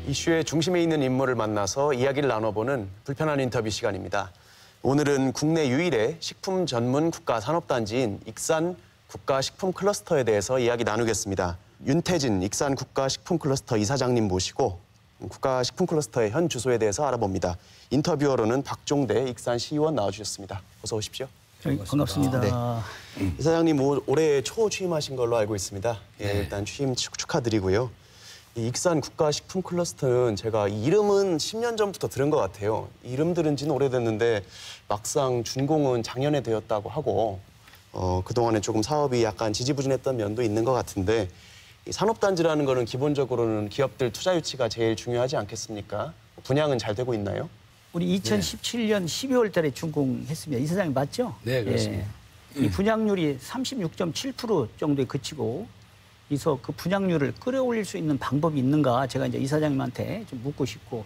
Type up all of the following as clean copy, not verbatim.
이슈의 중심에 있는 인물을 만나서 이야기를 나눠보는 불편한 인터뷰 시간입니다. 오늘은 국내 유일의 식품 전문 국가산업단지인 익산 국가식품클러스터에 대해서 이야기 나누겠습니다. 윤태진 익산 국가식품클러스터 이사장님 모시고 국가식품클러스터의 현 주소에 대해서 알아봅니다. 인터뷰어로는 박종대 익산시의원 나와주셨습니다. 어서 오십시오. 반갑습니다. 네. 이사장님 올해 초 취임하신 걸로 알고 있습니다. 예, 일단 취임 축하드리고요. 이 익산 국가식품클러스터는 제가 이 이름은 10년 전부터 들은 것 같아요. 이름 들은 지는 오래됐는데 막상 준공은 작년에 되었다고 하고 그동안에 조금 사업이 약간 지지부진했던 면도 있는 것 같은데 이 산업단지라는 거는 기본적으로는 기업들 투자 유치가 제일 중요하지 않겠습니까? 분양은 잘 되고 있나요? 우리 2017년 12월 달에 준공했습니다. 이사장님 맞죠? 네, 그렇습니다. 예. 이 분양률이 36.7% 정도에 그치고 그래서 그 분양률을 끌어올릴 수 있는 방법이 있는가 제가 이제 이사장님한테 좀 묻고 싶고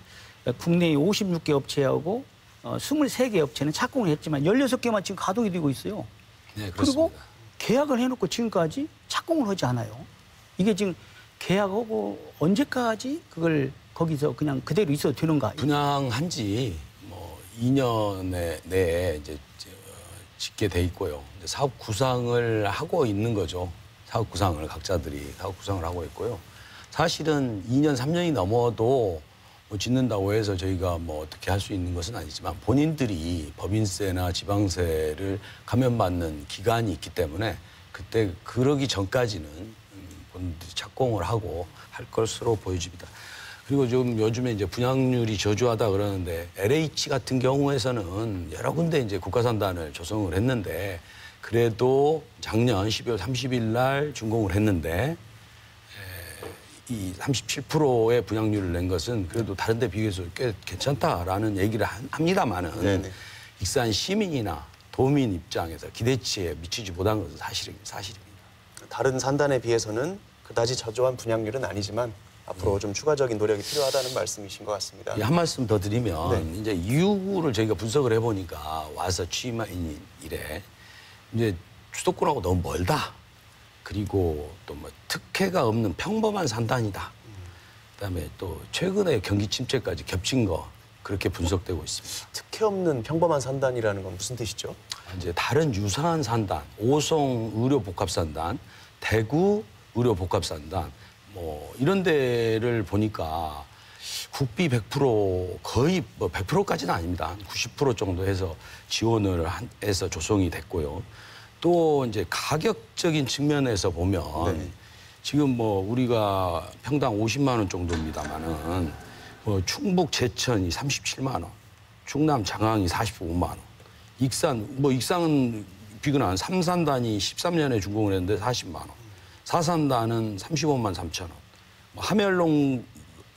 국내에 56개 업체하고 23개 업체는 착공을 했지만 16개만 지금 가동이 되고 있어요. 네, 그렇습니다. 그리고 계약을 해놓고 지금까지 착공을 하지 않아요. 이게 지금 계약하고 언제까지 그걸 거기서 그냥 그대로 있어도 되는가? 분양한 지 뭐 2년 내에 이제 짓게 돼 있고요. 이제 사업 구상을 하고 있는 거죠. 사업 구상을 각자들이 사업 구상을 하고 있고요. 사실은 2년, 3년이 넘어도 뭐 짓는다고 해서 저희가 뭐 어떻게 할 수 있는 것은 아니지만 본인들이 법인세나 지방세를 감면받는 기간이 있기 때문에 그때 그러기 전까지는 본인들이 착공을 하고 할 것으로 보여집니다. 그리고 좀 요즘에 이제 분양률이 저조하다 그러는데 LH 같은 경우에서는 여러 군데 이제 국가산단을 조성을 했는데 그래도 작년 12월 30일 날 준공을 했는데 이 37%의 분양률을 낸 것은 그래도 다른 데 비교해서 꽤 괜찮다라는 얘기를 합니다마는 네네. 익산 시민이나 도민 입장에서 기대치에 미치지 못한 것은 사실입니다. 다른 산단에 비해서는 그다지 저조한 분양률은 아니지만 앞으로 좀 추가적인 노력이 필요하다는 말씀이신 것 같습니다. 한 말씀 더 드리면 이제 이유를 저희가 분석을 해보니까 와서 취임한 이래 이제 수도권하고 너무 멀다. 그리고 또 뭐 특혜가 없는 평범한 산단이다. 그다음에 또 최근에 경기 침체까지 겹친 거 그렇게 분석되고 있습니다. 특혜 없는 평범한 산단이라는 건 무슨 뜻이죠? 이제 다른 유사한 산단, 오송 의료복합산단, 대구 의료복합산단 뭐 이런 데를 보니까 국비 100% 거의 뭐 100%까지는 아닙니다. 한 90% 정도 해서 지원을 해서 조성이 됐고요. 또 이제 가격적인 측면에서 보면 지금 뭐 우리가 평당 50만 원 정도입니다만은 뭐 충북 제천이 37만 원, 충남 장항이 45만 원, 익산은 비근한 3산단이 13년에 준공을 했는데 40만 원, 4산단은 35만 3천 원, 함열농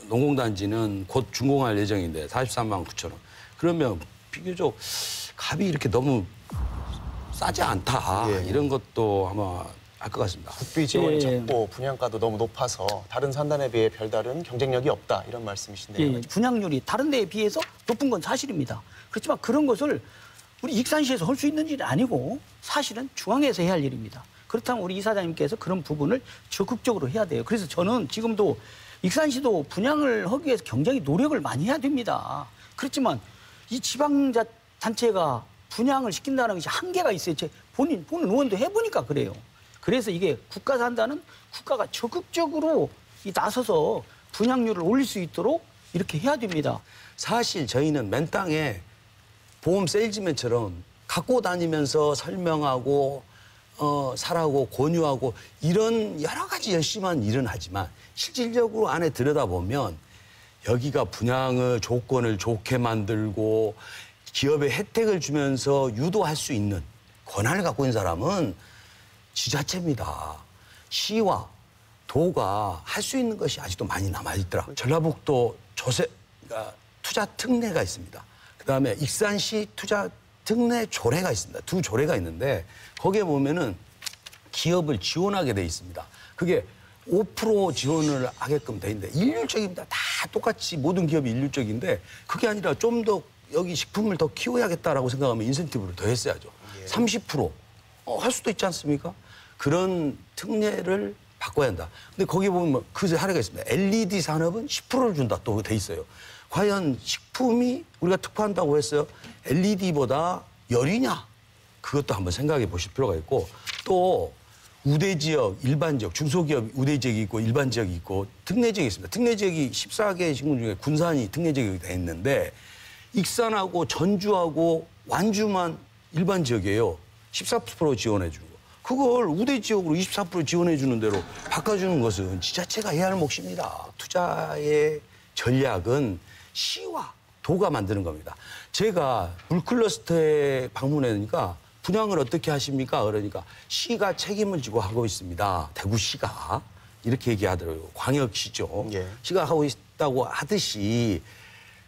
농공단지는 곧 준공할 예정인데 43만 9천 원. 그러면 비교적 값이 이렇게 너무 싸지 않다. 이런 것도 아마 알 것 같습니다. 국비 지원이 적고 분양가도 너무 높아서 다른 산단에 비해 별다른 경쟁력이 없다 이런 말씀이신데요. 분양률이 다른 데에 비해서 높은 건 사실입니다. 그렇지만 그런 것을 우리 익산시에서 할 수 있는 일이 아니고 사실은 중앙에서 해야 할 일입니다. 그렇다면 우리 이사장님께서 그런 부분을 적극적으로 해야 돼요. 그래서 저는 지금도 익산시도 분양을 하기 위해서 굉장히 노력을 많이 해야 됩니다. 그렇지만 이 지방자치단체가 분양을 시킨다는 것이 한계가 있어요. 본인 의원도 해보니까 그래요. 그래서 이게 국가산단은 국가가 적극적으로 나서서 분양률을 올릴 수 있도록 이렇게 해야 됩니다. 사실 저희는 맨 땅에 보험 세일즈맨처럼 갖고 다니면서 설명하고 사라고 권유하고 이런 여러 가지 열심한 일은 하지만 실질적으로 안에 들여다보면 여기가 분양을 조건을 좋게 만들고 기업에 혜택을 주면서 유도할 수 있는 권한을 갖고 있는 사람은 지자체입니다. 시와 도가 할 수 있는 것이 아직도 많이 남아있더라고요. 전라북도 투자 특례가 있습니다. 그다음에 익산시 투자 특례 조례가 있습니다. 두 조례가 있는데 거기에 보면은 기업을 지원하게 돼 있습니다. 그게 5% 지원을 하게끔 돼 있는데 일률적입니다. 다 똑같이 모든 기업이 일률적인데 그게 아니라 좀 더 여기 식품을 더 키워야겠다라고 생각하면 인센티브를 더 했어야죠. 30% 할 수도 있지 않습니까? 그런 특례를 바꿔야 한다. 근데 거기 보면 그 사례가 있습니다. LED 산업은 10%를 준다 또 돼 있어요. 과연 식품이 우리가 특화한다고 했어요. LED보다 열이냐? 그것도 한번 생각해 보실 필요가 있고 또 우대 지역, 일반 지역, 중소기업 우대 지역이 있고 일반 지역이 있고 특례 지역이 있습니다. 특례 지역이 14개 시군 중에 군산이 특례 지역이 돼 있는데 익산하고 전주하고 완주만 일반 지역이에요. 14% 지원해 주고 그걸 우대 지역으로 24% 지원해 주는 대로 바꿔주는 것은 지자체가 해야 할 몫입니다. 투자의 전략은 시와 도가 만드는 겁니다. 제가 물클러스터에 방문하니까 분양을 어떻게 하십니까? 그러니까 시가 책임을 지고 하고 있습니다. 대구시가 이렇게 얘기하더라고요. 광역시죠. 예. 시가 하고 있다고 하듯이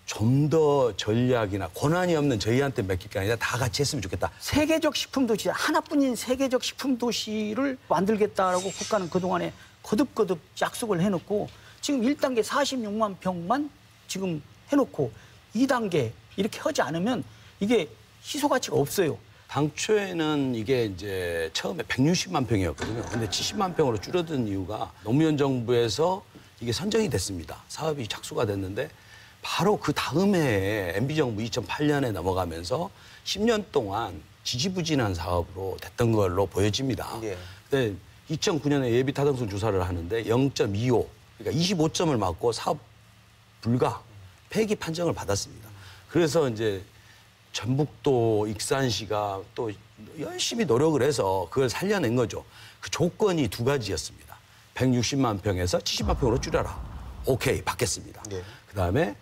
좀 더 전략이나 권한이 없는 저희한테 맡길 게 아니라 다 같이 했으면 좋겠다. 세계적 식품 도시, 하나뿐인 세계적 식품 도시를 만들겠다라고 국가는 그동안에 거듭거듭 약속을 해놓고 지금 1단계 46만 평만 지금 해놓고 2단계 이렇게 하지 않으면 이게 희소 가치가 없어요. 당초에는 이게 이제 처음에 160만 평이었거든요. 근데 70만 평으로 줄어든 이유가 노무현 정부에서 이게 선정이 됐습니다. 사업이 착수가 됐는데 바로 그 다음 해에 MB정부 2008년에 넘어가면서 10년 동안 지지부진한 사업으로 됐던 걸로 보여집니다. 예. 근데 2009년에 예비 타당성 조사를 하는데 0.25, 그러니까 25점을 맞고 사업 불가, 폐기 판정을 받았습니다. 그래서 이제 전북도 익산시가 또 열심히 노력을 해서 그걸 살려낸 거죠. 그 조건이 두 가지였습니다. 160만 평에서 70만 평으로 줄여라. 오케이, 받겠습니다. 예. 그다음에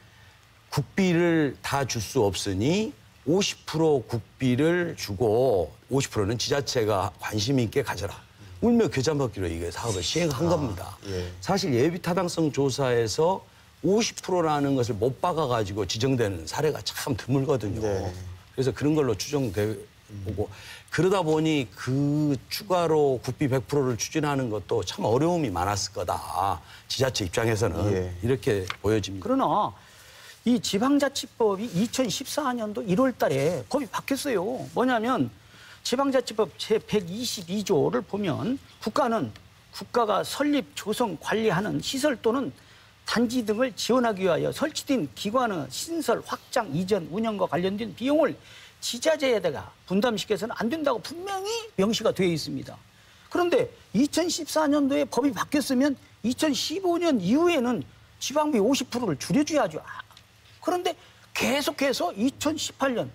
국비를 다 줄 수 없으니 50% 국비를 주고 50%는 지자체가 관심 있게 가져라. 울며 겨자 먹기로 이게 사업을 시행한 겁니다. 예. 사실 예비 타당성 조사에서 50%라는 것을 못 박아가지고 지정되는 사례가 참 드물거든요. 네. 그래서 그런 걸로 추정되고 그러다 보니 그 추가로 국비 100%를 추진하는 것도 참 어려움이 많았을 거다. 지자체 입장에서는 예. 이렇게 보여집니다. 그러나 이 지방자치법이 2014년도 1월 달에 법이 바뀌었어요. 뭐냐면 지방자치법 제122조를 보면 국가가 설립, 조성, 관리하는 시설 또는 단지 등을 지원하기 위하여 설치된 기관의 신설, 확장, 이전, 운영과 관련된 비용을 지자체에다가 분담시켜서는 안 된다고 분명히 명시가 되어 있습니다. 그런데 2014년도에 법이 바뀌었으면 2015년 이후에는 지방비 50%를 줄여줘야죠. 그런데 계속해서 2018년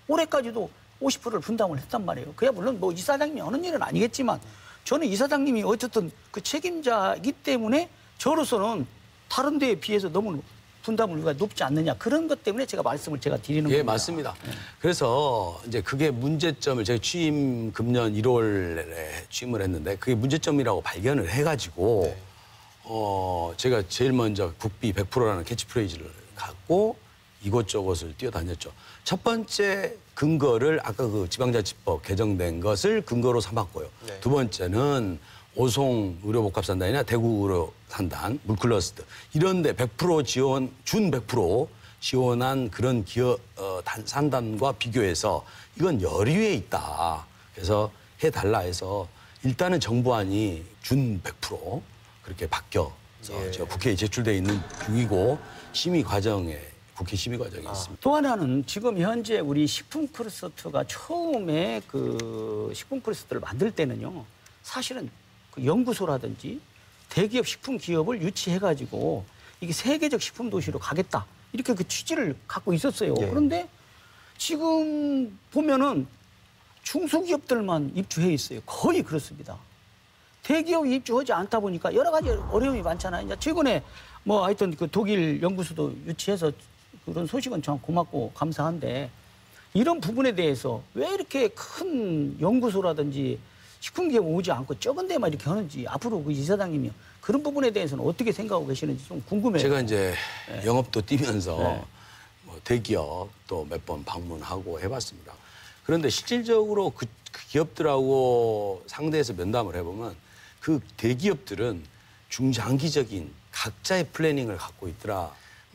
올해까지도 50%를 분담을 했단 말이에요. 그야 물론 뭐 이사장님이 하는 일은 아니겠지만 저는 이사장님이 어쨌든 그 책임자이기 때문에 저로서는 다른 데에 비해서 너무 분담을 우리가 높지 않느냐 그런 것 때문에 제가 말씀을 드리는 겁니다. 예, 맞습니다. 그래서 이제 그게 문제점을 제가 취임 금년 1월에 취임을 했는데 그게 문제점이라고 발견을 해가지고 제가 제일 먼저 국비 100%라는 캐치프레이즈를 갖고 이곳저곳을 뛰어다녔죠. 첫 번째 근거를 아까 그 지방자치법 개정된 것을 근거로 삼았고요. 네. 두 번째는 오송 의료복합산단이나 대구 의료산단, 물클러스터 이런 데 100% 지원, 준 100% 지원한 그런 기업 산단과 비교해서 이건 열의에 있다. 그래서 해달라 해서 일단은 정부안이 준 100% 그렇게 바뀌어서 예. 저 국회에 제출돼 있는 중이고 심의 과정에 국회 심의 과정이 있습니다. 또 하나는 지금 현재 우리 식품 클러스터가 처음에 그 식품 클러스터를 만들 때는요. 사실은 그 연구소라든지 대기업 식품 기업을 유치해가지고 이게 세계적 식품 도시로 가겠다. 이렇게 그 취지를 갖고 있었어요. 예. 그런데 지금 보면은 중소기업들만 입주해 있어요. 거의 그렇습니다. 대기업이 입주하지 않다 보니까 여러 가지 어려움이 많잖아요. 이제 최근에 뭐 하여튼 그 독일 연구소도 유치해서 그런 소식은 참 고맙고 감사한데 이런 부분에 대해서 왜 이렇게 큰 연구소라든지 식품기업 오지 않고 적은 데만 이렇게 하는지 앞으로 그 이사장님이 그런 부분에 대해서는 어떻게 생각하고 계시는지 좀 궁금해요. 제가 이제 영업도 뛰면서 네. 뭐 대기업 또 몇 번 방문하고 해봤습니다. 그런데 실질적으로 그 기업들하고 상대해서 면담을 해보면 그 대기업들은 중장기적인 각자의 플래닝을 갖고 있더라.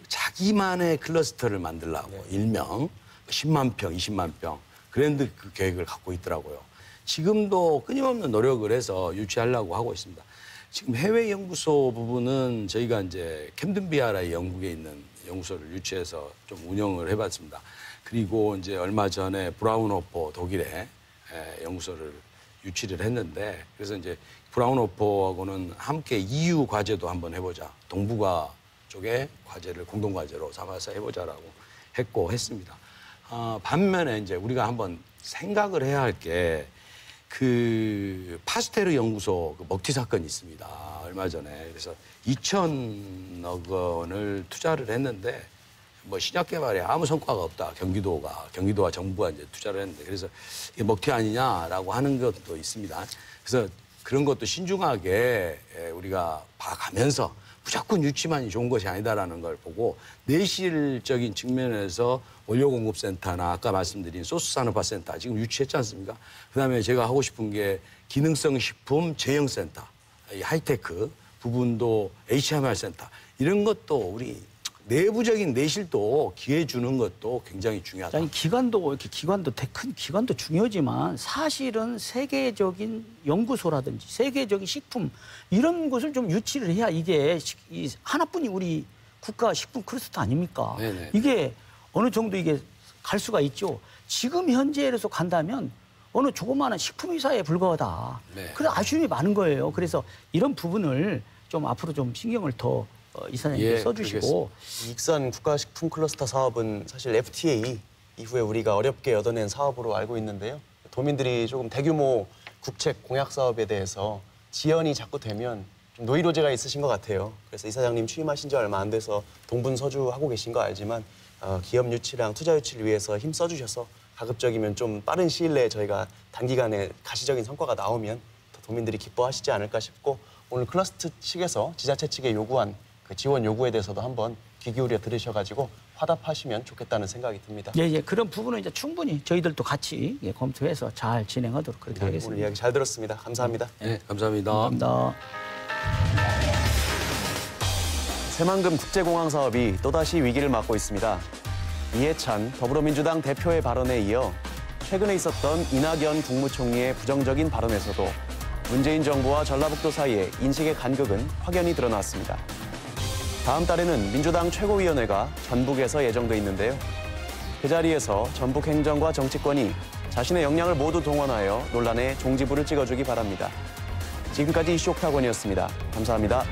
자기만의 클러스터를 만들려고 일명 10만 평, 20만 평 그랜드 그 계획을 갖고 있더라고요. 지금도 끊임없는 노력을 해서 유치하려고 하고 있습니다. 지금 해외 연구소 부분은 저희가 이제 캠든 비아라의 영국에 있는 연구소를 유치해서 좀 운영을 해봤습니다. 그리고 이제 얼마 전에 브라운호퍼 독일에 연구소를 유치를 했는데, 그래서 이제 브라운호퍼하고는 함께 EU 과제도 한번 해보자. 동북아 쪽의 과제를 공동 과제로 삼아서 해보자라고 했고 했습니다. 반면에 이제 우리가 한번 생각을 해야 할 게 그 파스테르 연구소 그 먹튀 사건이 있습니다. 얼마 전에. 그래서 2천억 원을 투자를 했는데 뭐 신약 개발에 아무 성과가 없다. 경기도와 정부가 이제 투자를 했는데, 그래서 이게 먹튀 아니냐라고 하는 것도 있습니다. 그래서 그런 것도 신중하게 우리가 봐가면서 무조건 유치만이 좋은 것이 아니다라는 걸 보고 내실적인 측면에서 원료공급센터나 아까 말씀드린 소스산업화센터 지금 유치했지 않습니까? 그다음에 제가 하고 싶은 게 기능성 식품 제형센터, 이 하이테크 부분도 HMR 센터, 이런 것도 우리 내부적인 내실도 기회 주는 것도 굉장히 중요하다. 아니, 기관도 큰 기관도 중요하지만 사실은 세계적인 연구소라든지 세계적인 식품 이런 것을 좀 유치를 해야 이게 이 하나뿐이 우리 국가 식품 클러스터 아닙니까? 네네. 이게 어느 정도 이게 갈 수가 있죠. 지금 현재에서 간다면 어느 조그마한 식품회사에 불과하다. 네. 그래서 아쉬움이 많은 거예요. 그래서 이런 부분을 좀 앞으로 좀 신경을 더 이사장님께 써주시고. 익산 국가식품 클러스터 사업은 사실 FTA 이후에 우리가 어렵게 얻어낸 사업으로 알고 있는데요. 도민들이 조금 대규모 국책 공약 사업에 대해서 지연이 자꾸 되면 좀 노이로제가 있으신 것 같아요. 그래서 이사장님 취임하신 지 얼마 안 돼서 동분서주하고 계신 거 알지만 기업 유치랑 투자 유치를 위해서 힘 써주셔서 가급적이면 좀 빠른 시일 내에 저희가 단기간에 가시적인 성과가 나오면 더 도민들이 기뻐하시지 않을까 싶고, 오늘 클러스터 측에서 지자체 측에 요구한 그 지원 요구에 대해서도 한번 귀 기울여 들으셔가지고 화답하시면 좋겠다는 생각이 듭니다. 예, 그런 부분은 이제 충분히 저희들도 같이 검토해서 잘 진행하도록 그렇게 하겠습니다. 오늘 이야기 잘 들었습니다. 감사합니다. 네, 감사합니다. 감사합니다. 새만금 국제공항 사업이 또다시 위기를 맞고 있습니다. 이해찬 더불어민주당 대표의 발언에 이어 최근에 있었던 이낙연 국무총리의 부정적인 발언에서도 문재인 정부와 전라북도 사이의 인식의 간극은 확연히 드러났습니다. 다음 달에는 민주당 최고위원회가 전북에서 예정돼 있는데요. 그 자리에서 전북 행정과 정치권이 자신의 역량을 모두 동원하여 논란의 종지부를 찍어주기 바랍니다. 지금까지 이슈 옥타곤이었습니다. 감사합니다.